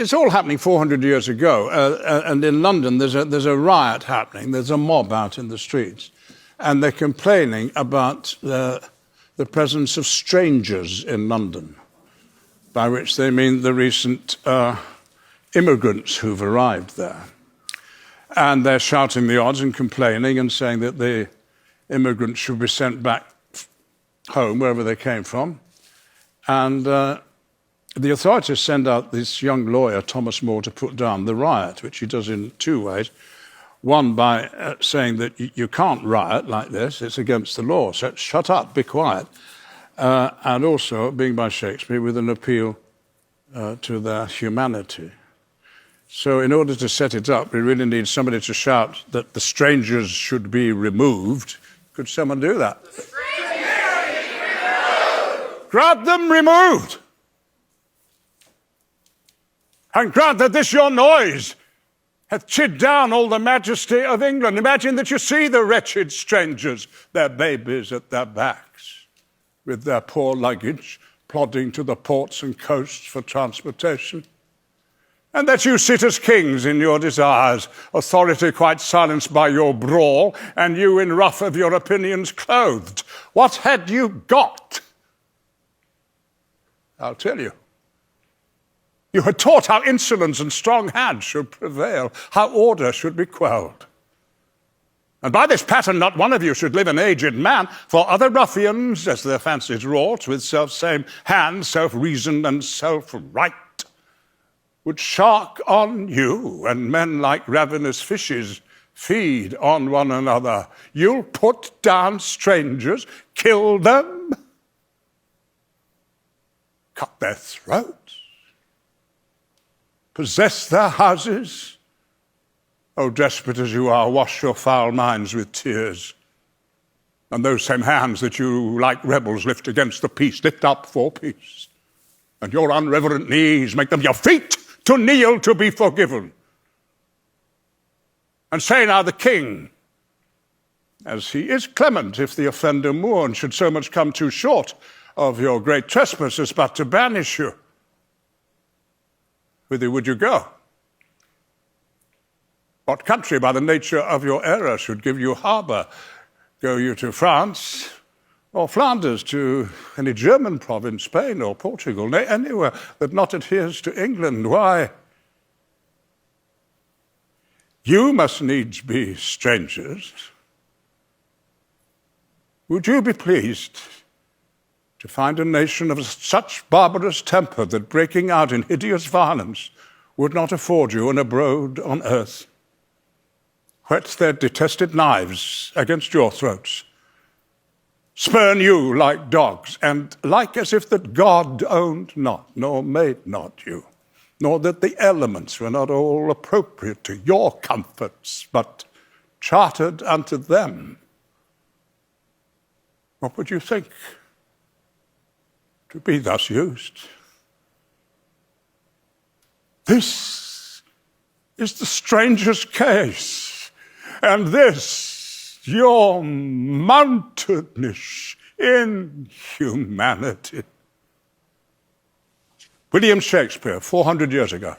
it's all happening 400 years ago. And in London, there's a riot happening. There's a mob out in the streets. And they're complaining about the presence of strangers in London, by which they mean the recent immigrants who've arrived there. And they're shouting the odds and complaining and saying that the immigrants should be sent back home, wherever they came from. And the authorities send out this young lawyer, Thomas More, to put down the riot, which he does in two ways. One, by saying that you can't riot like this, it's against the law, so shut up, be quiet. And also, being by Shakespeare, with an appeal to their humanity. So in order to set it up, we really need somebody to shout that the strangers should be removed. Could someone do that? The strangers should be removed! Grant them removed! And grant that this your noise hath chid down all the majesty of England. Imagine that you see the wretched strangers, their babies at their backs, with their poor luggage, plodding to the ports and coasts for transportation. And that you sit as kings in your desires, authority quite silenced by your brawl, and you in ruff of your opinions clothed. What had you got? I'll tell you. You had taught how insolence and strong hand should prevail, how order should be quelled. And by this pattern not one of you should live an aged man, for other ruffians, as their fancies wrought, with self-same hand, self-reason and self-right, would shark on you, and men like ravenous fishes feed on one another. You'll put down strangers, kill them, cut their throats, possess their houses. Oh, desperate as you are, wash your foul minds with tears. And those same hands that you, like rebels, lift against the peace, lift up for peace. And your unreverent knees, make them your feet, to kneel to be forgiven. And say now the king, as he is clement, if the offender mourn, should so much come too short of your great trespasses, but to banish you. Whither would you go? What country, by the nature of your error, should give you harbour? Go you to France, or Flanders, to any German province, Spain or Portugal, nay, anywhere that not adheres to England? Why? You must needs be strangers. Would you be pleased to find a nation of such barbarous temper that breaking out in hideous violence would not afford you an abode on earth? Whet their detested knives against your throats, spurn you like dogs, and like as if that God owned not, nor made not you, nor that the elements were not all appropriate to your comforts, but chartered unto them. What would you think to be thus used? This is the stranger's case, and this your mountedness in humanity. William Shakespeare, 400 years ago.